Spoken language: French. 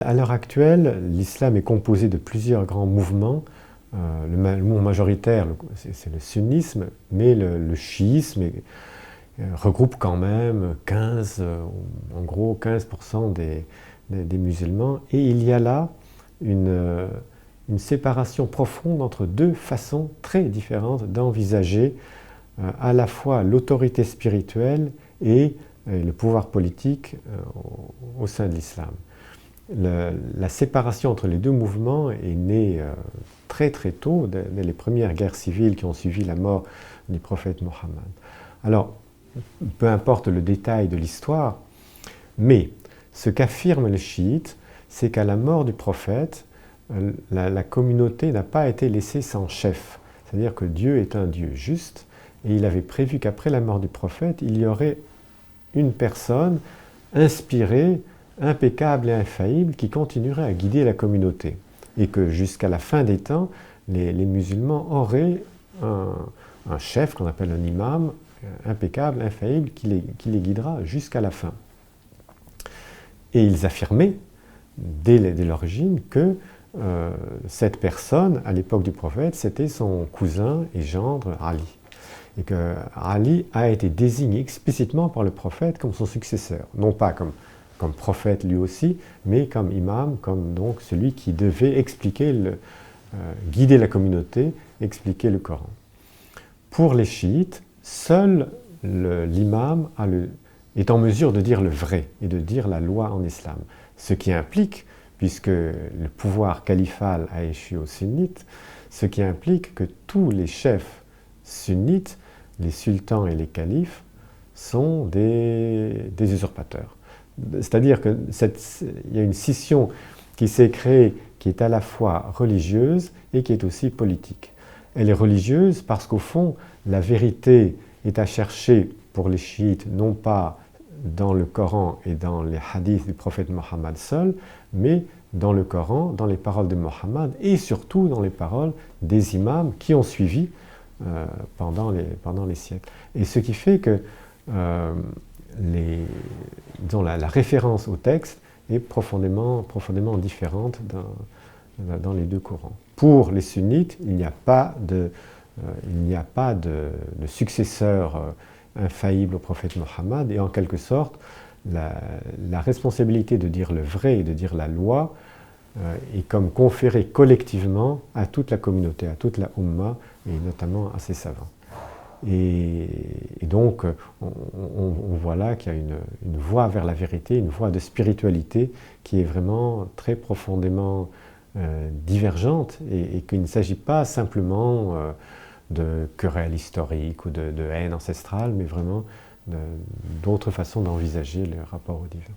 à l'heure actuelle, l'islam est composé de plusieurs grands mouvements. Le mouvement majoritaire, c'est le sunnisme, mais le chiisme regroupe quand même 15% des musulmans. Et il y a là une séparation profonde entre deux façons très différentes d'envisager à la fois l'autorité spirituelle et le pouvoir politique au sein de l'islam. La séparation entre les deux mouvements est née très très tôt, dès les premières guerres civiles qui ont suivi la mort du prophète Mohammed. Alors, peu importe le détail de l'histoire, mais ce qu'affirment les chiites, c'est qu'à la mort du prophète, la communauté n'a pas été laissée sans chef. C'est-à-dire que Dieu est un Dieu juste, et il avait prévu qu'après la mort du prophète, il y aurait une personne inspirée, impeccable et infaillible qui continuerait à guider la communauté. Et que jusqu'à la fin des temps, les musulmans auraient un chef qu'on appelle un imam, impeccable, infaillible, qui les guidera jusqu'à la fin. Et ils affirmaient, dès l'origine, que cette personne, à l'époque du prophète, c'était son cousin et gendre Ali. Et que Ali a été désigné explicitement par le prophète comme son successeur. Non pas comme prophète lui aussi, mais comme imam, comme donc celui qui devait expliquer, guider la communauté, expliquer le Coran. Pour les chiites, seul l'imam est en mesure de dire le vrai et de dire la loi en islam. Ce qui implique, puisque le pouvoir califal a échu aux sunnites, ce qui implique que tous les chefs sunnites, les sultans et les califes, sont des usurpateurs. C'est-à-dire qu'il y a une scission qui s'est créée, qui est à la fois religieuse et qui est aussi politique. Elle est religieuse parce qu'au fond, la vérité est à chercher pour les chiites, non pas dans le Coran et dans les hadiths du prophète Mohammed seul, mais dans le Coran, dans les paroles de Mohammed et surtout dans les paroles des imams qui ont suivi pendant les siècles. Et ce qui fait que la référence au texte est profondément différente dans les deux courants. Pour les sunnites, il n'y a pas de successeur infaillible au prophète Mohammed, et en quelque sorte, la responsabilité de dire le vrai et de dire la loi est comme conférée collectivement à toute la communauté, à toute la Ummah, et notamment à ses savants. Et donc, on voit là qu'il y a une voie vers la vérité, une voie de spiritualité qui est vraiment très profondément divergente, et qu'il ne s'agit pas simplement de querelles historiques ou de haine ancestrale, mais vraiment d'autres façons d'envisager le rapport au divin.